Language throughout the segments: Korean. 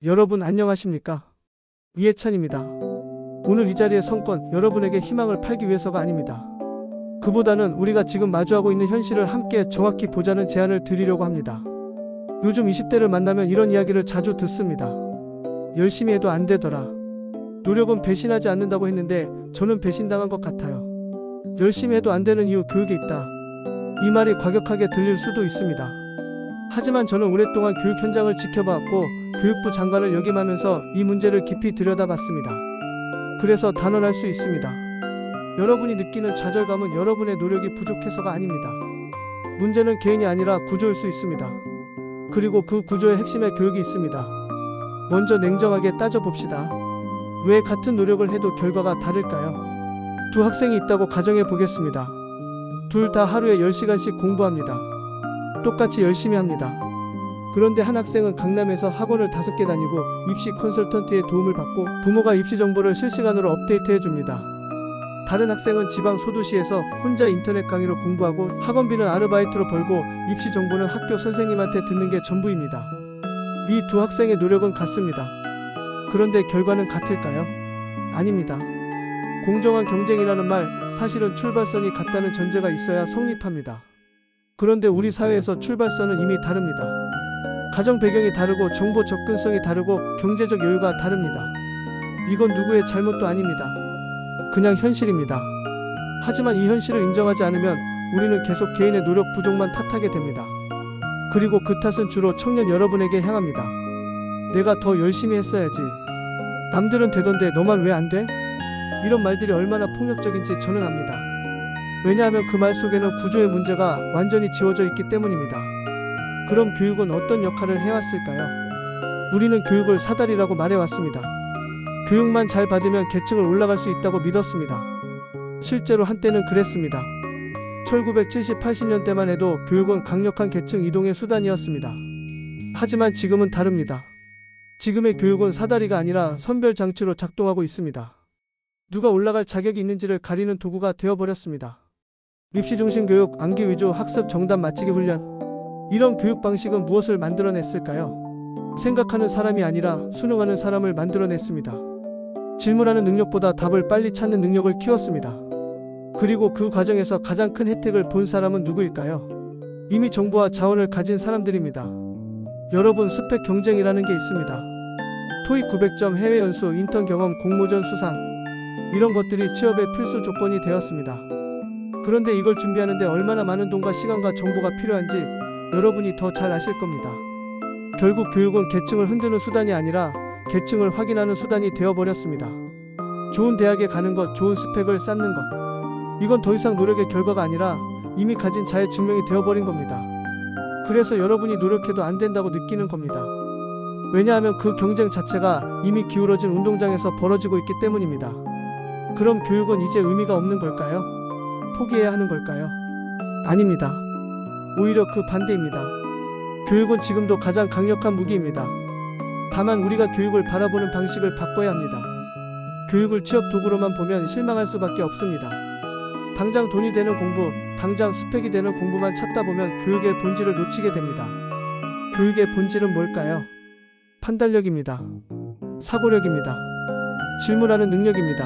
여러분 안녕하십니까? 이해찬입니다. 오늘 이 자리에 선 건 여러분에게 희망을 팔기 위해서가 아닙니다. 그보다는 우리가 지금 마주하고 있는 현실을 함께 정확히 보자는 제안을 드리려고 합니다. 요즘 20대를 만나면 이런 이야기를 자주 듣습니다. 열심히 해도 안 되더라. 노력은 배신하지 않는다고 했는데 저는 배신당한 것 같아요. 열심히 해도 안 되는 이유 교육에 있다. 이 말이 과격하게 들릴 수도 있습니다. 하지만 저는 오랫동안 교육 현장을 지켜봤고 교육부 장관을 역임하면서 이 문제를 깊이 들여다봤습니다. 그래서 단언할 수 있습니다. 여러분이 느끼는 좌절감은 여러분의 노력이 부족해서가 아닙니다. 문제는 개인이 아니라 구조일 수 있습니다. 그리고 그 구조의 핵심에 교육이 있습니다. 먼저 냉정하게 따져봅시다. 왜 같은 노력을 해도 결과가 다를까요? 두 학생이 있다고 가정해 보겠습니다. 둘 다 하루에 10시간씩 공부합니다. 똑같이 열심히 합니다. 그런데 한 학생은 강남에서 학원을 5개 다니고 입시 컨설턴트의 도움을 받고 부모가 입시 정보를 실시간으로 업데이트해 줍니다. 다른 학생은 지방 소도시에서 혼자 인터넷 강의로 공부하고 학원비는 아르바이트로 벌고 입시 정보는 학교 선생님한테 듣는 게 전부입니다. 이 두 학생의 노력은 같습니다. 그런데 결과는 같을까요? 아닙니다. 공정한 경쟁이라는 말, 사실은 출발선이 같다는 전제가 있어야 성립합니다. 그런데 우리 사회에서 출발선은 이미 다릅니다. 가정 배경이 다르고 정보 접근성이 다르고 경제적 여유가 다릅니다. 이건 누구의 잘못도 아닙니다. 그냥 현실입니다. 하지만 이 현실을 인정하지 않으면 우리는 계속 개인의 노력 부족만 탓하게 됩니다. 그리고 그 탓은 주로 청년 여러분에게 향합니다. 내가 더 열심히 했어야지. 남들은 되던데 너만 왜 안 돼? 이런 말들이 얼마나 폭력적인지 저는 압니다. 왜냐하면 그 말 속에는 구조의 문제가 완전히 지워져 있기 때문입니다. 그럼 교육은 어떤 역할을 해왔을까요? 우리는 교육을 사다리라고 말해왔습니다. 교육만 잘 받으면 계층을 올라갈 수 있다고 믿었습니다. 실제로 한때는 그랬습니다. 1970, 80년대만 해도 교육은 강력한 계층 이동의 수단이었습니다. 하지만 지금은 다릅니다. 지금의 교육은 사다리가 아니라 선별 장치로 작동하고 있습니다. 누가 올라갈 자격이 있는지를 가리는 도구가 되어버렸습니다. 입시 중심 교육, 암기 위주 학습, 정답 맞히기 훈련. 이런 교육 방식은 무엇을 만들어냈을까요? 생각하는 사람이 아니라 수능하는 사람을 만들어냈습니다. 질문하는 능력보다 답을 빨리 찾는 능력을 키웠습니다. 그리고 그 과정에서 가장 큰 혜택을 본 사람은 누구일까요? 이미 정보와 자원을 가진 사람들입니다. 여러분, 스펙 경쟁이라는 게 있습니다. 토익 900점, 해외 연수, 인턴 경험, 공모전 수상. 이런 것들이 취업의 필수 조건이 되었습니다. 그런데 이걸 준비하는데 얼마나 많은 돈과 시간과 정보가 필요한지 여러분이 더 잘 아실 겁니다. 결국 교육은 계층을 흔드는 수단이 아니라 계층을 확인하는 수단이 되어버렸습니다. 좋은 대학에 가는 것, 좋은 스펙을 쌓는 것. 이건 더 이상 노력의 결과가 아니라 이미 가진 자의 증명이 되어버린 겁니다. 그래서 여러분이 노력해도 안 된다고 느끼는 겁니다. 왜냐하면 그 경쟁 자체가 이미 기울어진 운동장에서 벌어지고 있기 때문입니다. 그럼 교육은 이제 의미가 없는 걸까요? 포기해야 하는 걸까요? 아닙니다. 오히려 그 반대입니다. 교육은 지금도 가장 강력한 무기입니다. 다만 우리가 교육을 바라보는 방식을 바꿔야 합니다. 교육을 취업 도구로만 보면 실망할 수밖에 없습니다. 당장 돈이 되는 공부, 당장 스펙이 되는 공부만 찾다 보면 교육의 본질을 놓치게 됩니다. 교육의 본질은 뭘까요? 판단력입니다. 사고력입니다. 질문하는 능력입니다.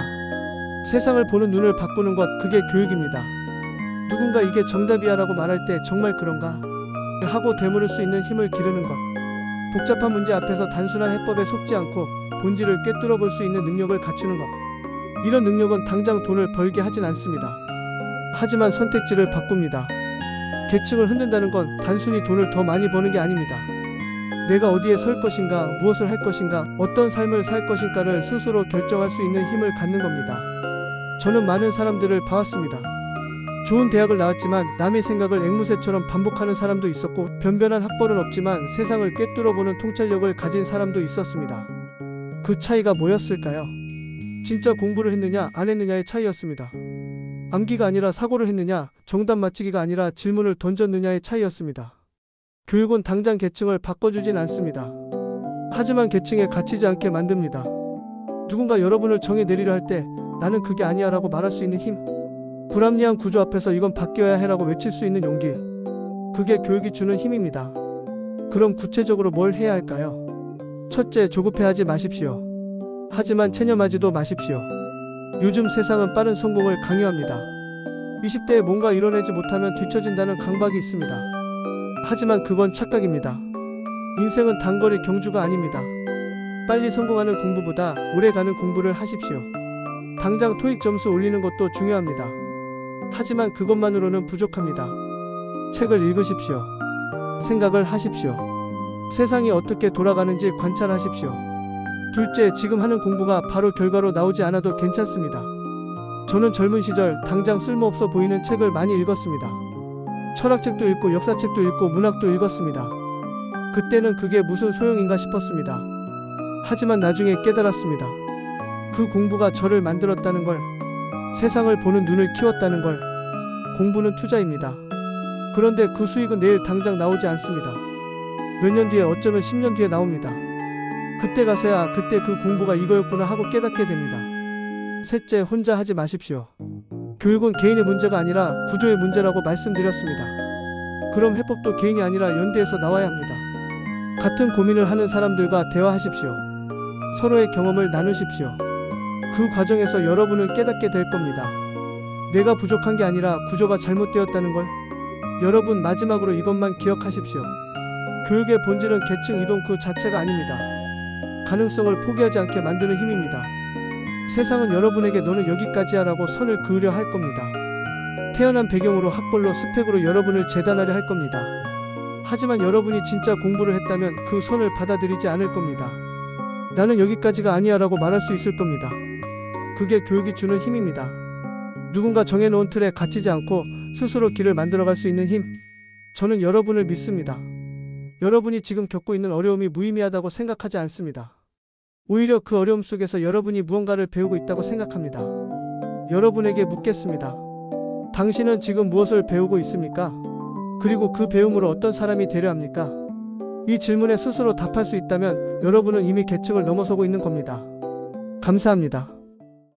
세상을 보는 눈을 바꾸는 것, 그게 교육입니다. 누군가 이게 정답이야 라고 말할 때 정말 그런가? 하고 되물을 수 있는 힘을 기르는 것. 복잡한 문제 앞에서 단순한 해법에 속지 않고 본질을 꿰뚫어 볼 수 있는 능력을 갖추는 것. 이런 능력은 당장 돈을 벌게 하진 않습니다. 하지만 선택지를 바꿉니다. 계층을 흔든다는 건 단순히 돈을 더 많이 버는 게 아닙니다. 내가 어디에 설 것인가, 무엇을 할 것인가, 어떤 삶을 살 것인가를 스스로 결정할 수 있는 힘을 갖는 겁니다. 저는 많은 사람들을 봐왔습니다. 좋은 대학을 나왔지만 남의 생각을 앵무새처럼 반복하는 사람도 있었고, 변변한 학벌은 없지만 세상을 꿰뚫어보는 통찰력을 가진 사람도 있었습니다. 그 차이가 뭐였을까요? 진짜 공부를 했느냐 안 했느냐의 차이였습니다. 암기가 아니라 사고를 했느냐, 정답 맞히기가 아니라 질문을 던졌느냐의 차이였습니다. 교육은 당장 계층을 바꿔주진 않습니다. 하지만 계층에 갇히지 않게 만듭니다. 누군가 여러분을 정해 내리려 할 때 나는 그게 아니야 라고 말할 수 있는 힘, 불합리한 구조 앞에서 이건 바뀌어야 해 라고 외칠 수 있는 용기, 그게 교육이 주는 힘입니다. 그럼 구체적으로 뭘 해야 할까요? 첫째, 조급해하지 마십시오. 하지만 체념하지도 마십시오. 요즘 세상은 빠른 성공을 강요합니다. 20대에 뭔가 이뤄내지 못하면 뒤처진다는 강박이 있습니다. 하지만 그건 착각입니다. 인생은 단거리 경주가 아닙니다. 빨리 성공하는 공부보다 오래가는 공부를 하십시오. 당장 토익 점수 올리는 것도 중요합니다. 하지만 그것만으로는 부족합니다. 책을 읽으십시오. 생각을 하십시오. 세상이 어떻게 돌아가는지 관찰하십시오. 둘째, 지금 하는 공부가 바로 결과로 나오지 않아도 괜찮습니다. 저는 젊은 시절 당장 쓸모없어 보이는 책을 많이 읽었습니다. 철학책도 읽고 역사책도 읽고 문학도 읽었습니다. 그때는 그게 무슨 소용인가 싶었습니다. 하지만 나중에 깨달았습니다. 그 공부가 저를 만들었다는 걸, 세상을 보는 눈을 키웠다는 걸. 공부는 투자입니다. 그런데 그 수익은 내일 당장 나오지 않습니다. 몇 년 뒤에, 어쩌면 10년 뒤에 나옵니다. 그때 가서야 그때 그 공부가 이거였구나 하고 깨닫게 됩니다. 셋째, 혼자 하지 마십시오. 교육은 개인의 문제가 아니라 구조의 문제라고 말씀드렸습니다. 그럼 해법도 개인이 아니라 연대에서 나와야 합니다. 같은 고민을 하는 사람들과 대화하십시오. 서로의 경험을 나누십시오. 그 과정에서 여러분은 깨닫게 될 겁니다. 내가 부족한 게 아니라 구조가 잘못되었다는 걸. 여러분, 마지막으로 이것만 기억하십시오. 교육의 본질은 계층 이동 그 자체가 아닙니다. 가능성을 포기하지 않게 만드는 힘입니다. 세상은 여러분에게 너는 여기까지야 라고 선을 그으려 할 겁니다. 태어난 배경으로, 학벌로, 스펙으로 여러분을 재단하려 할 겁니다. 하지만 여러분이 진짜 공부를 했다면 그 선을 받아들이지 않을 겁니다. 나는 여기까지가 아니야 라고 말할 수 있을 겁니다. 그게 교육이 주는 힘입니다. 누군가 정해놓은 틀에 갇히지 않고 스스로 길을 만들어갈 수 있는 힘. 저는 여러분을 믿습니다. 여러분이 지금 겪고 있는 어려움이 무의미하다고 생각하지 않습니다. 오히려 그 어려움 속에서 여러분이 무언가를 배우고 있다고 생각합니다. 여러분에게 묻겠습니다. 당신은 지금 무엇을 배우고 있습니까? 그리고 그 배움으로 어떤 사람이 되려 합니까? 이 질문에 스스로 답할 수 있다면 여러분은 이미 계층을 넘어서고 있는 겁니다. 감사합니다.